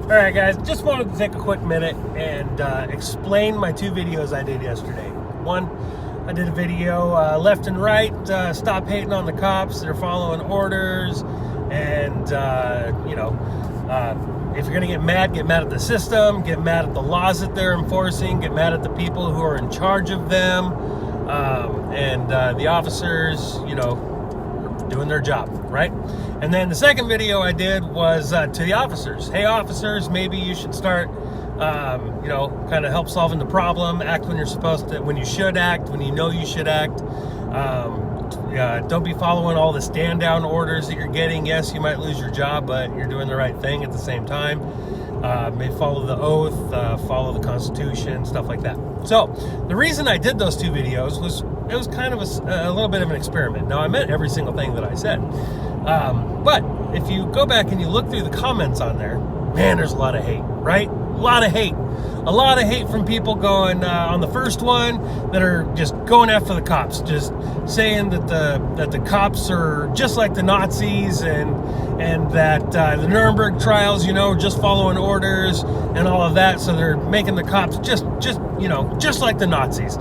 All right, guys, just wanted to take a quick minute and explain my two videos I did yesterday. One, I did a video left and right, stop hating on the cops, they're following orders, and, if you're gonna get mad at the system, get mad at the laws that they're enforcing, get mad at the people who are in charge of them, and the officers, doing their job, right? And then the second video I did was to the officers. Hey, officers, maybe you should start, kind of help solving the problem. Act when you're supposed to, when you should act, when you know you should act. Don't be following all the stand down orders that you're getting. Yes, you might lose your job, but you're doing the right thing at the same time. May follow the oath, follow the Constitution, stuff like that. So the reason I did those two videos was it was kind of a little bit of an experiment. Now, I meant every single thing that I said. But if you go back and you look through the comments on there, man, there's a lot of hate, right? A lot of hate. A lot of hate from people going on the first one that are just going after the cops, just saying that the cops are just like the Nazis and that the Nuremberg trials, just following orders and all of that. So they're making the cops just like the Nazis.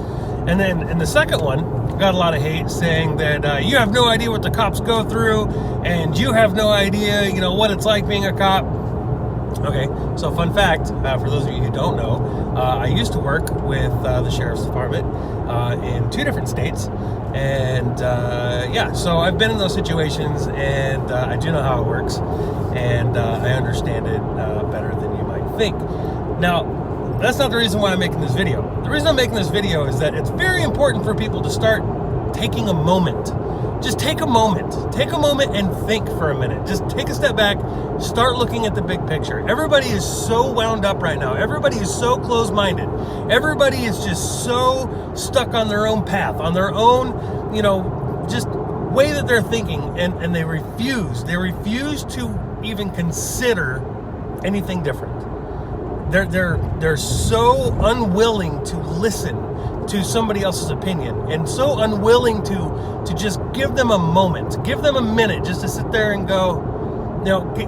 And then in the second one, got a lot of hate saying that you have no idea what the cops go through, and you have no idea, what it's like being a cop. Okay, so fun fact, for those of you who don't know, I used to work with the Sheriff's Department in 2 different states. And so I've been in those situations, and I do know how it works, and I understand it better than you might think. Now, that's not the reason why I'm making this video. The reason I'm making this video is that it's very important for people to start taking a moment. Just take a moment. Take a moment and think for a minute. Just take a step back, start looking at the big picture. Everybody is so wound up right now. Everybody is so closed-minded. Everybody is just so stuck on their own path, on their own, just way that they're thinking, and they refuse to even consider anything different. They're so unwilling to listen to somebody else's opinion, and so unwilling to just give them a moment, give them a minute just to sit there and go,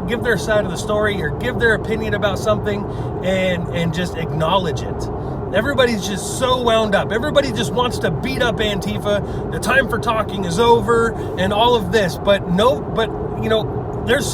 give their side of the story or give their opinion about something and just acknowledge it. Everybody's just so wound up. Everybody just wants to beat up Antifa. The time for talking is over and all of this, there's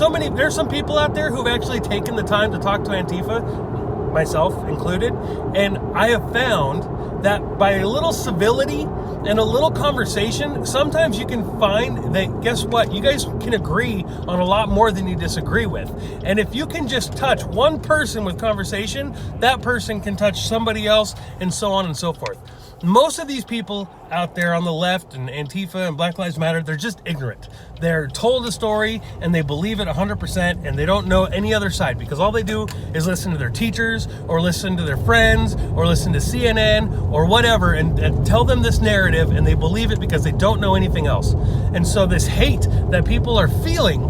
some people out there who've actually taken the time to talk to Antifa, myself included, and I have found that by a little civility and a little conversation, sometimes you can find that, guess what, you guys can agree on a lot more than you disagree with. And if you can just touch one person with conversation, that person can touch somebody else, and so on and so forth. Most of these people out there on the left and Antifa and Black Lives Matter, they're just ignorant. They're told a story and they believe it 100%, and they don't know any other side, because all they do is listen to their teachers or listen to their friends or listen to CNN or whatever and tell them this narrative, and they believe it because they don't know anything else. And so this hate that people are feeling,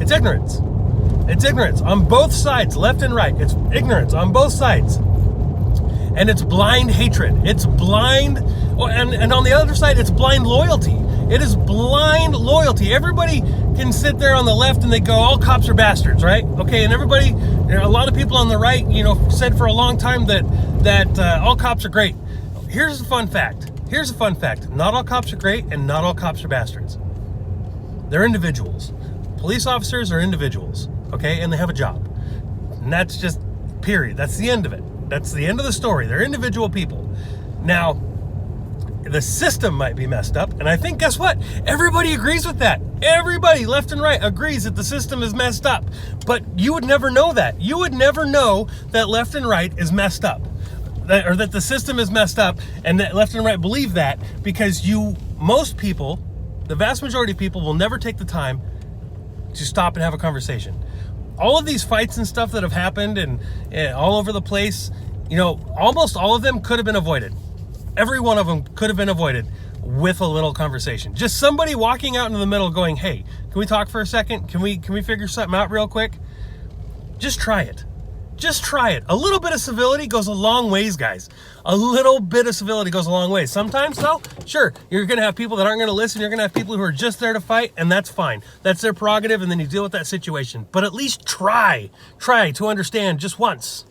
it's ignorance. It's ignorance on both sides, left and right. It's ignorance on both sides. And it's blind hatred. It's blind, and on the other side, it's blind loyalty. It is blind loyalty. Everybody can sit there on the left and they go, all cops are bastards, right? Okay, and everybody, a lot of people on the right, said for a long time that all cops are great. Here's a fun fact. Not all cops are great, and not all cops are bastards. They're individuals. Police officers are individuals, okay? And they have a job. And that's just, period. That's the end of it. That's the end of the story. They're individual people. Now, the system might be messed up, and I think, guess what? Everybody agrees with that. Everybody, left and right, agrees that the system is messed up. But you would never know that. You would never know that left and right is messed up, or that the system is messed up, and that left and right believe that, because most people, the vast majority of people, will never take the time to stop and have a conversation. All of these fights and stuff that have happened and all over the place, almost all of them could have been avoided. Every one of them could have been avoided with a little conversation. Just somebody walking out into the middle going, hey, can we talk for a second? Can we figure something out real quick? Just try it. Just try it. A little bit of civility goes a long ways, guys. A little bit of civility goes a long way. Sometimes, though, sure, you're going to have people that aren't going to listen. You're going to have people who are just there to fight, and that's fine. That's their prerogative, and then you deal with that situation. But at least try to understand just once.